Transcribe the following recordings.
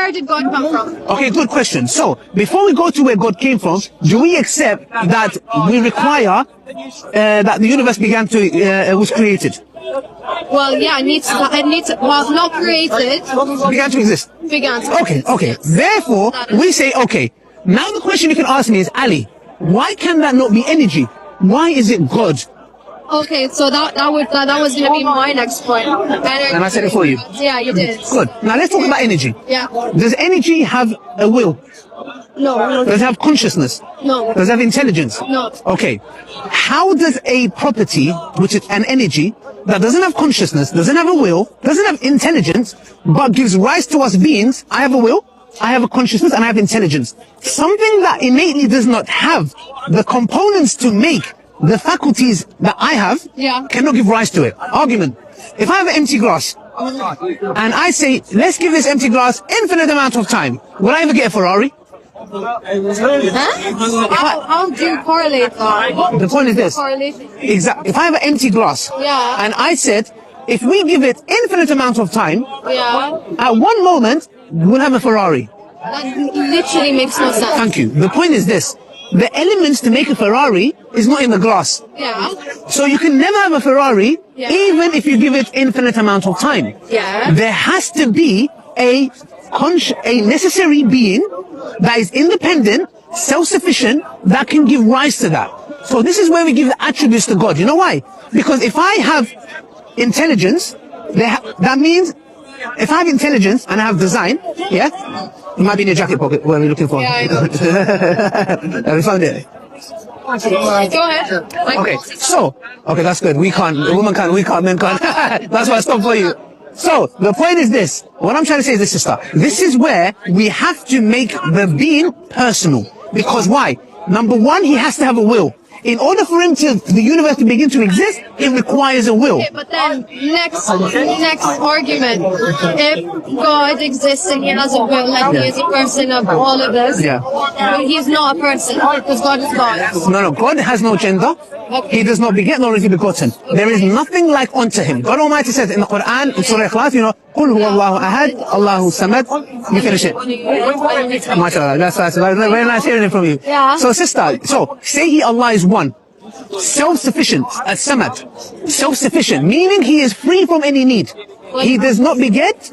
where did God come from? Okay, good question. So, before we go to where God came from, do we accept that we require that the universe was created? Well, yeah, it needs well, not created. Began to exist. Began to Okay. Therefore, we say, okay, now the question you can ask me is, Ali, why can that not be energy? Why is it God? Okay, so that was going to be my next point. And I said it for you. Yeah, you did. Good. Now let's talk about energy. Yeah. Does energy have a will? No. Does it have consciousness? No. Does it have intelligence? No. Okay. How does a property, which is an energy, that doesn't have consciousness, doesn't have a will, doesn't have intelligence, but gives rise to us beings, I have a will, I have a consciousness, and I have intelligence. Something that innately does not have the components to make the faculties that I have, cannot give rise to it. Argument. If I have an empty glass, and I say, let's give this empty glass infinite amount of time, will I ever get a Ferrari? How do you correlate that? The point is this. Exactly. If I have an empty glass, and I said, if we give it infinite amount of time, at one moment, we'll have a Ferrari. That literally makes no sense. Thank you. The point is this. The elements to make a Ferrari is not in the glass. Yeah. So you can never have a Ferrari, even if you give it infinite amount of time. Yeah. There has to be a necessary being that is independent, self-sufficient, that can give rise to that. So this is where we give the attributes to God. You know why? Because if I have intelligence, that means if I have intelligence and I have design, it might be in your jacket pocket. What are you looking for? Yeah, I know. Have you found it? Go ahead. Okay, that's good. We can't, a woman can't, we can't, men can't. That's why I stopped for you. So, the point is this. What I'm trying to say is this, sister. This is where we have to make the being personal. Because why? Number one, he has to have a will. In order for the universe to begin to exist, it requires a will. Okay, but then next argument, if God exists and he has a will and he is a person of all of this, he's not a person because God is God. No, God has no gender. He does not beget nor is he begotten. There is nothing like unto him. God Almighty says in the Quran, in Surah Ikhlas, قُلْ هُوَ اللَّهُ أَحَدْ اللَّهُ الصَّمَدْ. You finish it. MashaAllah, that's very nice hearing it from you. Yeah. So sister, say Allah is one. Self-sufficient, as-samad. Self-sufficient, meaning he is free from any need. He does not beget,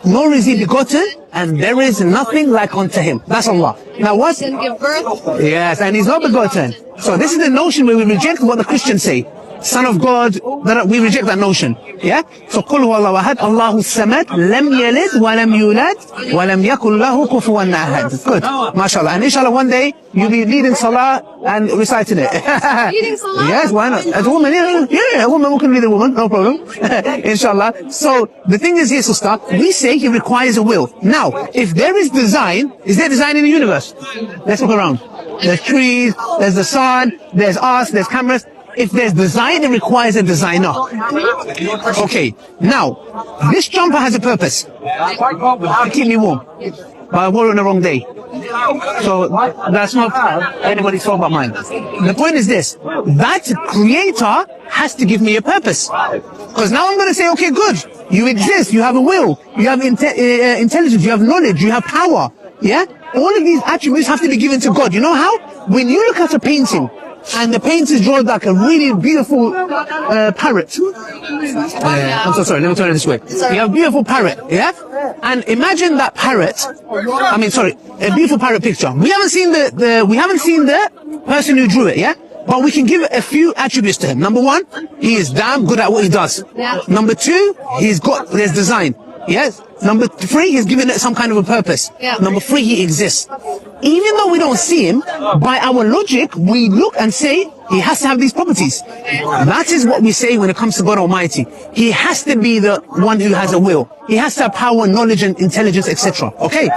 nor is he begotten, and there is nothing like unto him. That's Allah. Now what? He can give birth. Yes, and he's not begotten. So this is the notion where we reject what the Christians say. Son of God, we reject that notion. Yeah? So, قُلْ هُوَ اللَّهُ أَحَدْ اللَّهُ الصَّمَدْ لَمْ يَلِدْ وَلَمْ يُولَدْ وَلَمْ يَكُنْ لَهُ كُفُوًا أَحَدٌ. Good. MashaAllah. And inshallah one day, you'll be leading salah and reciting it. Leading salah? Yes, why not? As a woman, a woman who can lead a woman, no problem. Inshallah. So, the thing is here, sister, we say he requires a will. Now, if there is design, is there design in the universe? Let's look around. There's trees, there's the sun, there's us, there's cameras. If there's design, it requires a designer. Okay, now, this jumper has a purpose. To keep me warm. But I wore it on the wrong day. So, that's not anybody's fault but mine. The point is this. That creator has to give me a purpose. Because now I'm going to say, okay, good. You exist, you have a will, you have intelligence, you have knowledge, you have power. Yeah? All of these attributes have to be given to God. You know how? When you look at a painting, and the painter draws like a really beautiful parrot. I'm so sorry, let me turn it this way. You have a beautiful parrot, yeah? And imagine that parrot, a beautiful parrot picture. We haven't seen the person who drew it, yeah? But we can give a few attributes to him. Number one, he is damn good at what he does. Number two, there's design. Yes. Number three, he's given it some kind of a purpose. Number three, he exists. Even though we don't see him, by our logic, we look and say, he has to have these properties. That is what we say when it comes to God Almighty. He has to be the one who has a will. He has to have power, knowledge, and intelligence, etc. Okay?